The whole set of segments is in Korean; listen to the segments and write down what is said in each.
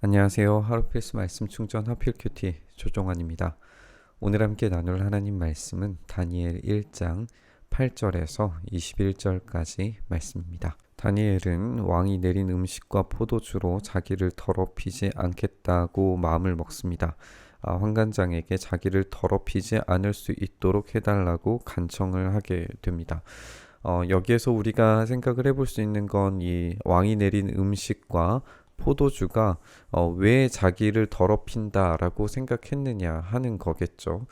안녕하세요. 하루 필수 말씀 충전 하필 큐티 조종환입니다. 오늘 함께 나눌 하나님 말씀은 다니엘 1장 8절에서 21절까지 말씀입니다. 다니엘은 왕이 내린 음식과 포도주로 자기를 더럽히지 않겠다고 마음을 먹습니다. 환관장에게 자기를 더럽히지 않을 수 있도록 해달라고 간청을 하게 됩니다. 여기에서 우리가 생각을 해볼 수 있는 건 이 왕이 내린 음식과 포도주가 왜 자기를 더럽힌다라고 생각했느냐 하는 거겠죠.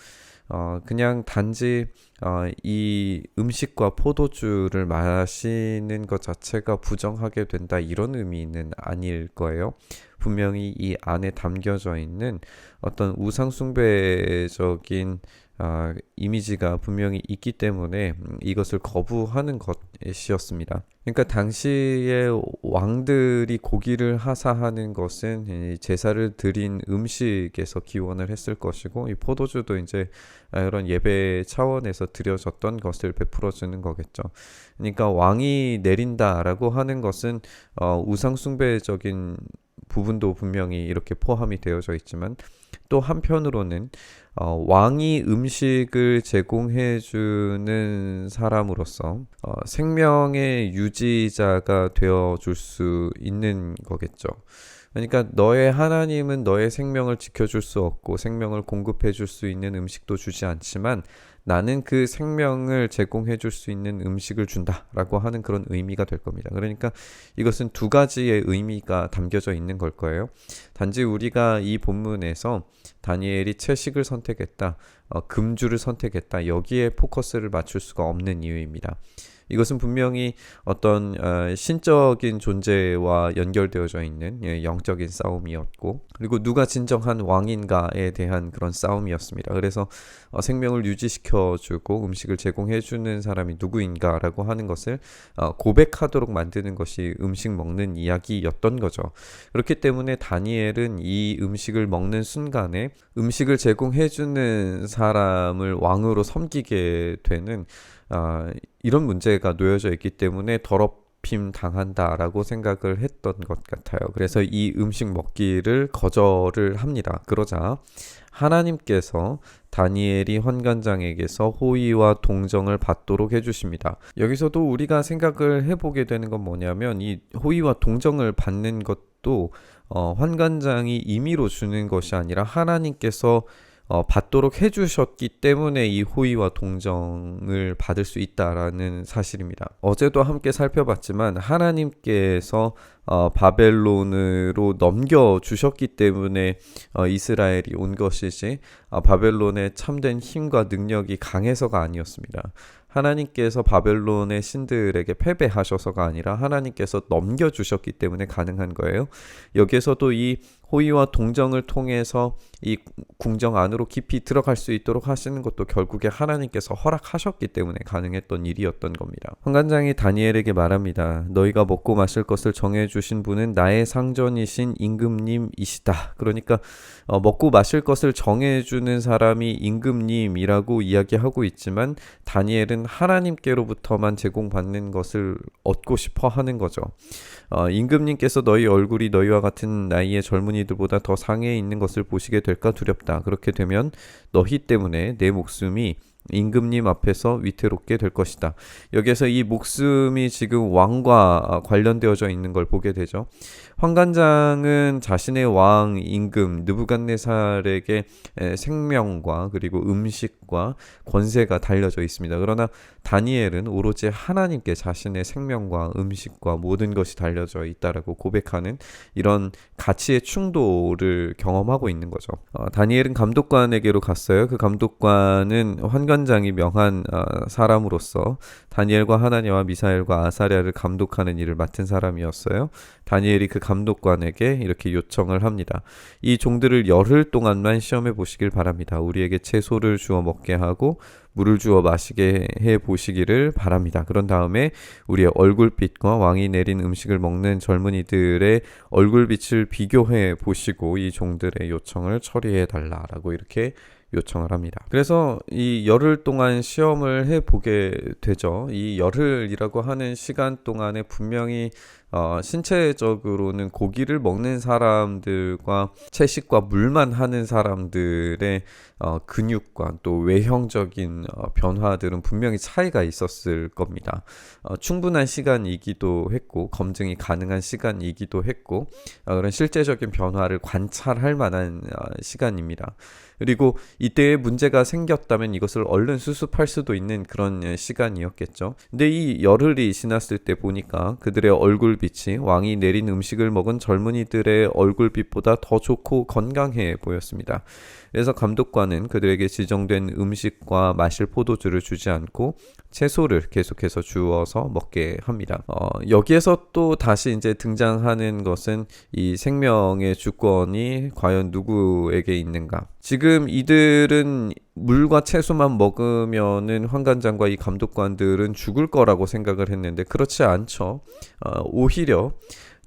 그냥 단지 이 음식과 포도주를 마시는 것 자체가 부정하게 된다 이런 의미는 아닐 거예요. 분명히 이 안에 담겨져 있는 어떤 우상숭배적인 이미지가 분명히 있기 때문에 이것을 거부하는 것이었습니다. 그러니까 당시에 왕들이 고기를 하사하는 것은 제사를 드린 음식에서 기원을 했을 것이고, 이 포도주도 이제 이런 예배 차원에서 드려졌던 것을 베풀어 주는 거겠죠. 그러니까 왕이 내린다라고 하는 것은 우상숭배적인 부분도 분명히 이렇게 포함이 되어져 있지만, 또 한편으로는 왕이 음식을 제공해 주는 사람으로서 생명의 유지자가 되어 줄 수 있는 거겠죠. 그러니까 너의 하나님은 너의 생명을 지켜줄 수 없고 생명을 공급해 줄 수 있는 음식도 주지 않지만 나는 그 생명을 제공해 줄 수 있는 음식을 준다라고 하는 그런 의미가 될 겁니다. 그러니까 이것은 두 가지의 의미가 담겨져 있는 걸 거예요. 단지 우리가 이 본문에서 다니엘이 채식을 선택했다, 금주를 선택했다, 여기에 포커스를 맞출 수가 없는 이유입니다. 이것은 분명히 어떤 신적인 존재와 연결되어져 있는 영적인 싸움이었고, 그리고 누가 진정한 왕인가에 대한 그런 싸움이었습니다. 그래서 생명을 유지시켜주고 음식을 제공해주는 사람이 누구인가라고 하는 것을 고백하도록 만드는 것이 음식 먹는 이야기였던 거죠. 그렇기 때문에 다니엘은 이 음식을 먹는 순간에 음식을 제공해주는 사람을 왕으로 섬기게 되는 이런 문제가 놓여져 있기 때문에 더럽힘 당한다라고 생각을 했던 것 같아요. 그래서 이 음식 먹기를 거절을 합니다. 그러자 하나님께서 다니엘이 환관장에게서 호의와 동정을 받도록 해주십니다. 여기서도 우리가 생각을 해보게 되는 건 뭐냐면, 이 호의와 동정을 받는 것도 환관장이 임의로 주는 것이 아니라 하나님께서 받도록 해주셨기 때문에 이 호의와 동정을 받을 수 있다라는 사실입니다. 어제도 함께 살펴봤지만 하나님께서 바벨론으로 넘겨주셨기 때문에 이스라엘이 온 것이지 바벨론의 참된 힘과 능력이 강해서가 아니었습니다. 하나님께서 바벨론의 신들에게 패배하셔서가 아니라 하나님께서 넘겨주셨기 때문에 가능한 거예요. 여기에서도 이 호의와 동정을 통해서 이 궁정 안으로 깊이 들어갈 수 있도록 하시는 것도 결국에 하나님께서 허락하셨기 때문에 가능했던 일이었던 겁니다. 환관장이 다니엘에게 말합니다. 너희가 먹고 마실 것을 정해주신 분은 나의 상전이신 임금님이시다. 그러니까 먹고 마실 것을 정해주는 사람이 임금님이라고 이야기하고 있지만 다니엘은 하나님께로부터만 제공받는 것을 얻고 싶어 하는 거죠. 임금님께서 너희 얼굴이 너희와 같은 나이의 젊은이들보다 더 상해에 있는 것을 보시게 될까 두렵다. 그렇게 되면 너희 때문에 내 목숨이 임금님 앞에서 위태롭게 될 것이다. 여기에서 이 목숨이 지금 왕과 관련되어져 있는 걸 보게 되죠. 환관장은 자신의 왕 임금 느부갓네살에게 생명과 그리고 음식과 권세가 달려져 있습니다. 그러나 다니엘은 오로지 하나님께 자신의 생명과 음식과 모든 것이 달려져 있다라고 고백하는 이런 가치의 충돌을 경험하고 있는 거죠. 다니엘은 감독관에게로 갔어요. 그 감독관은 환관장이 명한 사람으로서 다니엘과 하나냐와 미사엘과 아사랴를 감독하는 일을 맡은 사람이었어요. 다니엘이 그 감독관에게 이렇게 요청을 합니다. 이 종들을 열흘 동안만 시험해 보시길 바랍니다. 우리에게 채소를 주어 먹게 하고 물을 주어 마시게 해 보시기를 바랍니다. 그런 다음에 우리의 얼굴빛과 왕이 내린 음식을 먹는 젊은이들의 얼굴빛을 비교해 보시고 이 종들의 요청을 처리해 달라라고 이렇게 요청을 합니다. 그래서 이 열흘 동안 시험을 해보게 되죠. 이 열흘이라고 하는 시간 동안에 분명히 신체적으로는 고기를 먹는 사람들과 채식과 물만 하는 사람들의 근육과 또 외형적인 변화들은 분명히 차이가 있었을 겁니다. 충분한 시간이기도 했고 검증이 가능한 시간이기도 했고 그런 실제적인 변화를 관찰할 만한 시간입니다. 그리고 이때에 문제가 생겼다면 이것을 얼른 수습할 수도 있는 그런 시간이었겠죠. 근데 이 열흘이 지났을 때 보니까 그들의 얼굴빛이 왕이 내린 음식을 먹은 젊은이들의 얼굴빛보다 더 좋고 건강해 보였습니다. 그래서 감독관은 그들에게 지정된 음식과 마실 포도주를 주지 않고 채소를 계속해서 주어서 먹게 합니다. 여기에서 또 다시 이제 등장하는 것은 이 생명의 주권이 과연 누구에게 있는가? 지금 이들은 물과 채소만 먹으면은 환관장과 이 감독관들은 죽을 거라고 생각을 했는데 그렇지 않죠. 오히려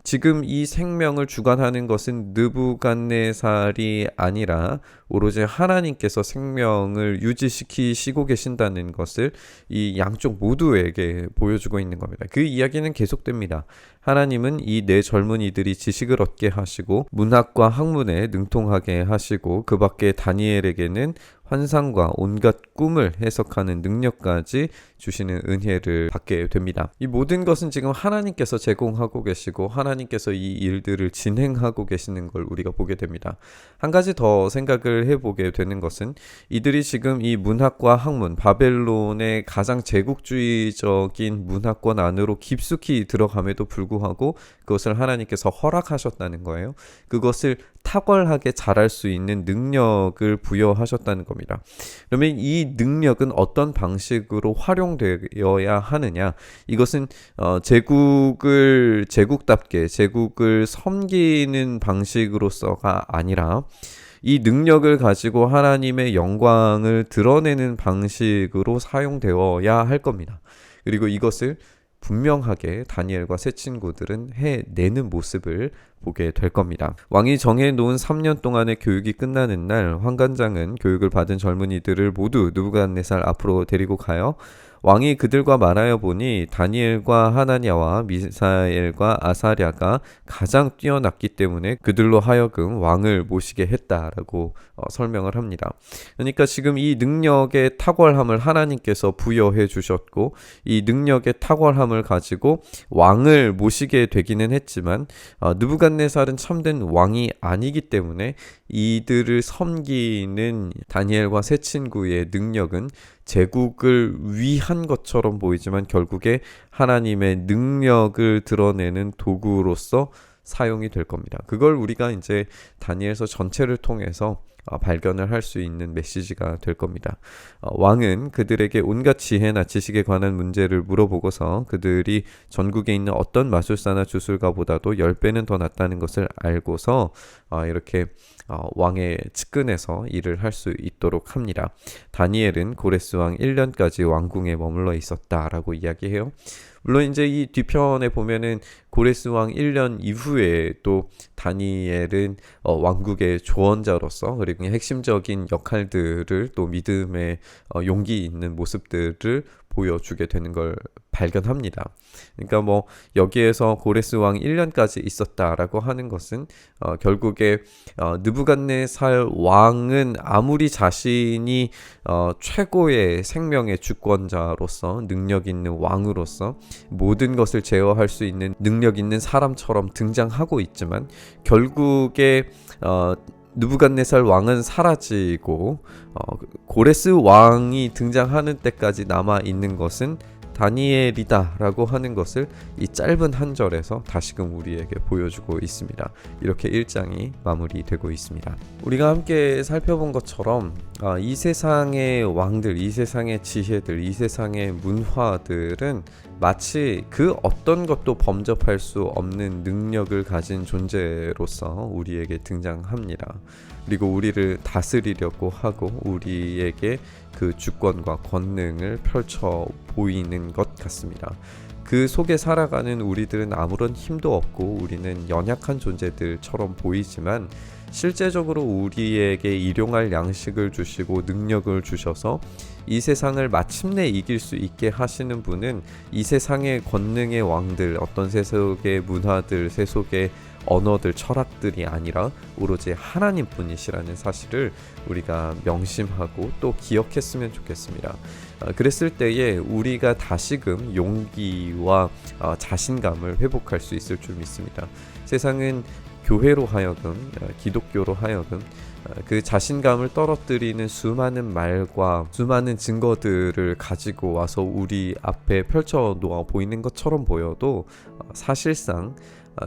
지금 이 생명을 주관하는 것은 느부갓네살이 아니라 오로지 하나님께서 생명을 유지시키시고 계신다는 것을 이 양쪽 모두에게 보여주고 있는 겁니다. 그 이야기는 계속됩니다. 하나님은 이 네 젊은이들이 지식을 얻게 하시고 문학과 학문에 능통하게 하시고 그 밖에 다니엘에게는 환상과 온갖 꿈을 해석하는 능력까지 주시는 은혜를 받게 됩니다. 이 모든 것은 지금 하나님께서 제공하고 계시고 하나님께서 이 일들을 진행하고 계시는 걸 우리가 보게 됩니다. 한 가지 더 생각을 해보게 되는 것은 이들이 지금 이 문학과 학문, 바벨론의 가장 제국주의적인 문화권 안으로 깊숙이 들어감에도 불구하고 그것을 하나님께서 허락하셨다는 거예요. 그것을 탁월하게 잘할 수 있는 능력을 부여하셨다는 겁니다. 그러면 이 능력은 어떤 방식으로 활용되어야 하느냐? 이것은 제국답게 제국을 섬기는 방식으로서가 아니라 이 능력을 가지고 하나님의 영광을 드러내는 방식으로 사용되어야 할 겁니다. 그리고 이것을 분명하게 다니엘과 세 친구들은 해내는 모습을 보게 될 겁니다. 왕이 정해놓은 3년 동안의 교육이 끝나는 날 환관장은 교육을 받은 젊은이들을 모두 느부갓네살 앞으로 데리고 가요. 왕이 그들과 말하여 보니 다니엘과 하나냐와 미사엘과 아사랴가 가장 뛰어났기 때문에 그들로 하여금 왕을 모시게 했다라고 설명을 합니다. 그러니까 지금 이 능력의 탁월함을 하나님께서 부여해 주셨고 이 능력의 탁월함을 가지고 왕을 모시게 되기는 했지만 느부갓네살은 참된 왕이 아니기 때문에 이들을 섬기는 다니엘과 세 친구의 능력은 제국을 위한 것처럼 보이지만 결국에 하나님의 능력을 드러내는 도구로서 사용이 될 겁니다. 그걸 우리가 이제 다니엘서 전체를 통해서 발견을 할 수 있는 메시지가 될 겁니다. 왕은 그들에게 온갖 지혜나 지식에 관한 문제를 물어보고서 그들이 전국에 있는 어떤 마술사나 주술가보다도 10배는 더 낫다는 것을 알고서 이렇게 왕의 측근에서 일을 할 수 있도록 합니다. 다니엘은 고레스 왕 1년까지 왕궁에 머물러 있었다라고 이야기해요. 물론 이제 이 뒤편에 보면은 고레스 왕 1년 이후에 또 다니엘은 왕국의 조언자로서 그리고 핵심적인 역할들을 또 믿음의 용기 있는 모습들을 보여주게 되는 걸 발견합니다. 그러니까 뭐 여기에서 고레스 왕 1년까지 있었다라고 하는 것은 결국에 느부갓네살 왕은 아무리 자신이 최고의 생명의 주권자로서 능력 있는 왕으로서 모든 것을 제어할 수 있는 능력 있는 사람처럼 등장하고 있지만 결국에 느부갓네살 왕은 사라지고 고레스 왕이 등장하는 때까지 남아 있는 것은 다니엘이다 라고 하는 것을 이 짧은 한 절에서 다시금 우리에게 보여주고 있습니다. 이렇게 1장이 마무리되고 있습니다. 우리가 함께 살펴본 것처럼 이 세상의 왕들, 이 세상의 지혜들, 이 세상의 문화들은 마치 그 어떤 것도 범접할 수 없는 능력을 가진 존재로서 우리에게 등장합니다. 그리고 우리를 다스리려고 하고 우리에게 그 주권과 권능을 펼쳐 보이는 것 같습니다. 그 속에 살아가는 우리들은 아무런 힘도 없고 우리는 연약한 존재들처럼 보이지만 실제적으로 우리에게 일용할 양식을 주시고 능력을 주셔서 이 세상을 마침내 이길 수 있게 하시는 분은 이 세상의 권능의 왕들, 어떤 세속의 문화들, 세속의 언어들, 철학들이 아니라 오로지 하나님뿐이시라는 사실을 우리가 명심하고 또 기억했으면 좋겠습니다. 그랬을 때에 우리가 다시금 용기와 자신감을 회복할 수 있을 줄 믿습니다. 세상은 교회로 하여금, 기독교로 하여금 그 자신감을 떨어뜨리는 수많은 말과 수많은 증거들을 가지고 와서 우리 앞에 펼쳐 놓아 보이는 것처럼 보여도 사실상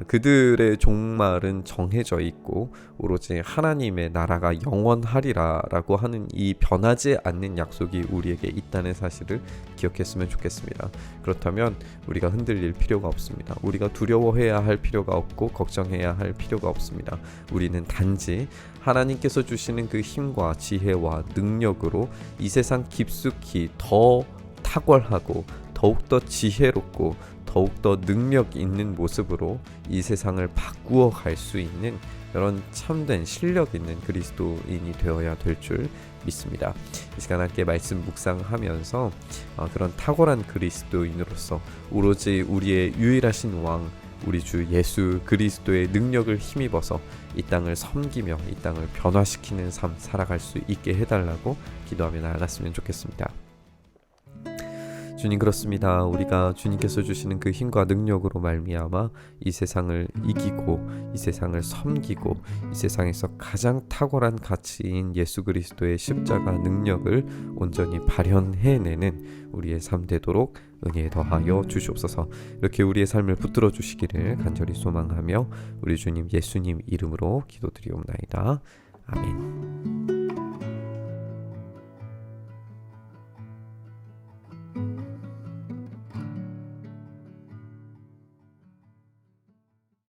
그들의 종말은 정해져 있고 오로지 하나님의 나라가 영원하리라 라고 하는 이 변하지 않는 약속이 우리에게 있다는 사실을 기억했으면 좋겠습니다. 그렇다면 우리가 흔들릴 필요가 없습니다. 우리가 두려워해야 할 필요가 없고 걱정해야 할 필요가 없습니다. 우리는 단지 하나님께서 주시는 그 힘과 지혜와 능력으로 이 세상 깊숙이 더 탁월하고 더욱더 지혜롭고 더욱더 능력 있는 모습으로 이 세상을 바꾸어 갈 수 있는 그런 참된 실력 있는 그리스도인이 되어야 될 줄 믿습니다. 이 시간 함께 말씀 묵상하면서 그런 탁월한 그리스도인으로서 오로지 우리의 유일하신 왕 우리 주 예수 그리스도의 능력을 힘입어서 이 땅을 섬기며 이 땅을 변화시키는 삶 살아갈 수 있게 해달라고 기도하며 나아갔으면 좋겠습니다. 주님, 그렇습니다. 우리가 주님께서 주시는 그 힘과 능력으로 말미암아 이 세상을 이기고 이 세상을 섬기고 이 세상에서 가장 탁월한 가치인 예수 그리스도의 십자가 능력을 온전히 발현해내는 우리의 삶 되도록 은혜 더하여 주시옵소서. 이렇게 우리의 삶을 붙들어 주시기를 간절히 소망하며 우리 주님 예수님 이름으로 기도드리옵나이다. 아멘.